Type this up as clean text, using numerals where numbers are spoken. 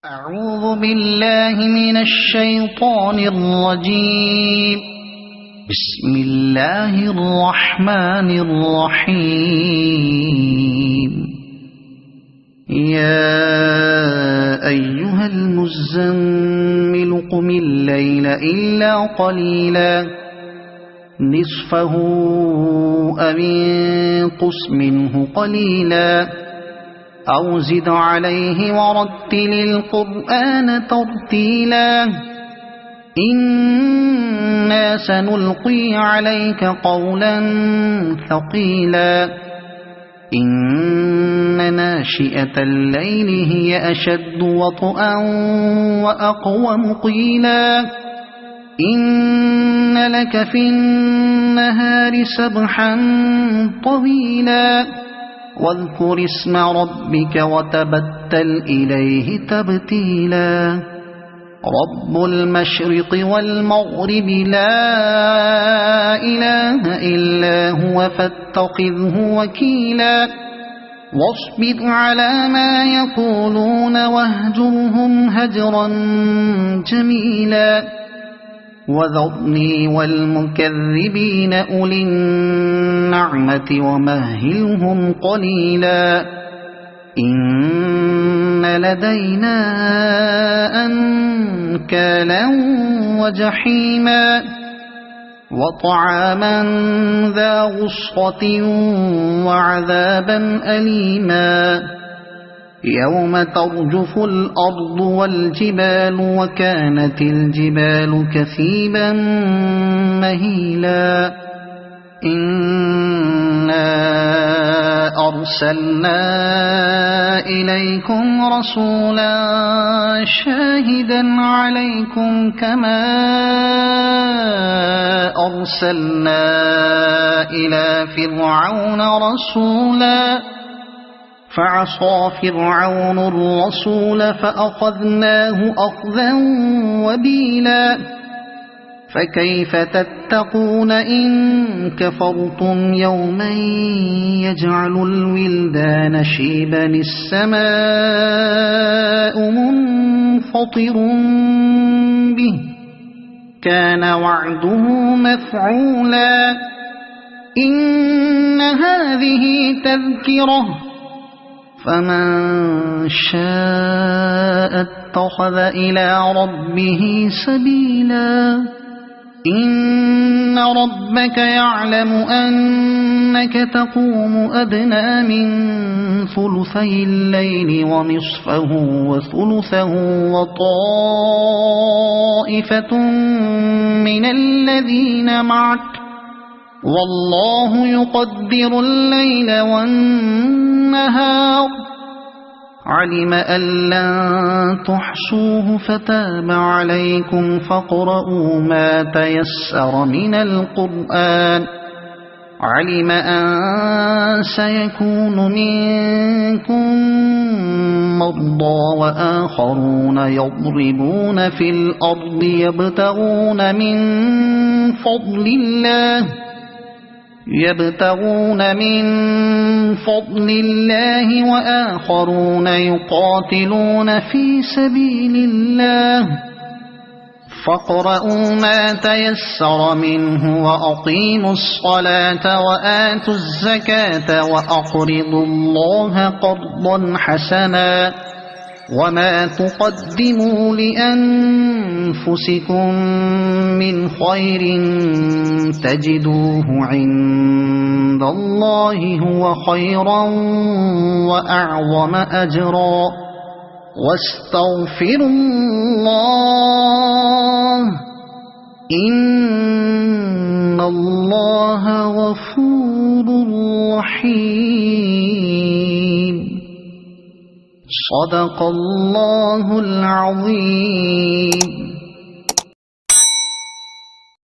أعوذ بالله من الشيطان الرجيم. بسم الله الرحمن الرحيم. يا أيها المزمل قم الليل إلا قليلا نصفه أو انقص منه قليلا أو زد عليه ورتل القرآن ترتيلا إنا سنلقي عليك قولا ثقيلا إن ناشئة الليل هي أشد وطئا وأقوم قيلا إن لك في النهار سبحا طويلا واذكر اسم ربك وتبتل إليه تبتيلا رب المشرق والمغرب لا إله إلا هو فاتخذه وكيلا واصبر على ما يقولون واهجرهم هجرا جميلا وذرني والمكذبين أولي النعمة ومهلهم قليلا إن لدينا أنكالا وجحيما وطعاما ذا غصة وعذابا أليما يوم ترجف الأرض والجبال وكانت الجبال كثيبا مهيلا إنا أرسلنا إليكم رسولا شاهدا عليكم كما أرسلنا إلى فرعون رسولا فعصى فرعون الرسول فأخذناه أخذا وبيلا فكيف تتقون إن كفرتم يوما يجعل الولدان شيبا السماء منفطر به كان وعده مفعولا إن هذه تذكرة فمن شاء اتخذ إلى ربه سبيلا إن ربك يعلم أنك تقوم أدنى من ثلثي الليل ونصفه وثلثه وطائفة من الذين معك والله يقدر الليل والنهار علم أن لن تحصوه فتاب عليكم فاقرؤوا ما تيسر من القرآن علم أن سيكون منكم مرضى وآخرون يضربون في الأرض يبتغون من فضل الله وآخرون يقاتلون في سبيل الله فاقرؤوا ما تيسر منه وأقيموا الصلاة وآتوا الزكاة وأقرضوا الله قرضا حسنا وما تقدموا لأنفسكم من خير تجدوه عند الله هو خيرا وأعظم أجرا واستغفروا الله إن الله غفور رحيم صدق الله العظيم.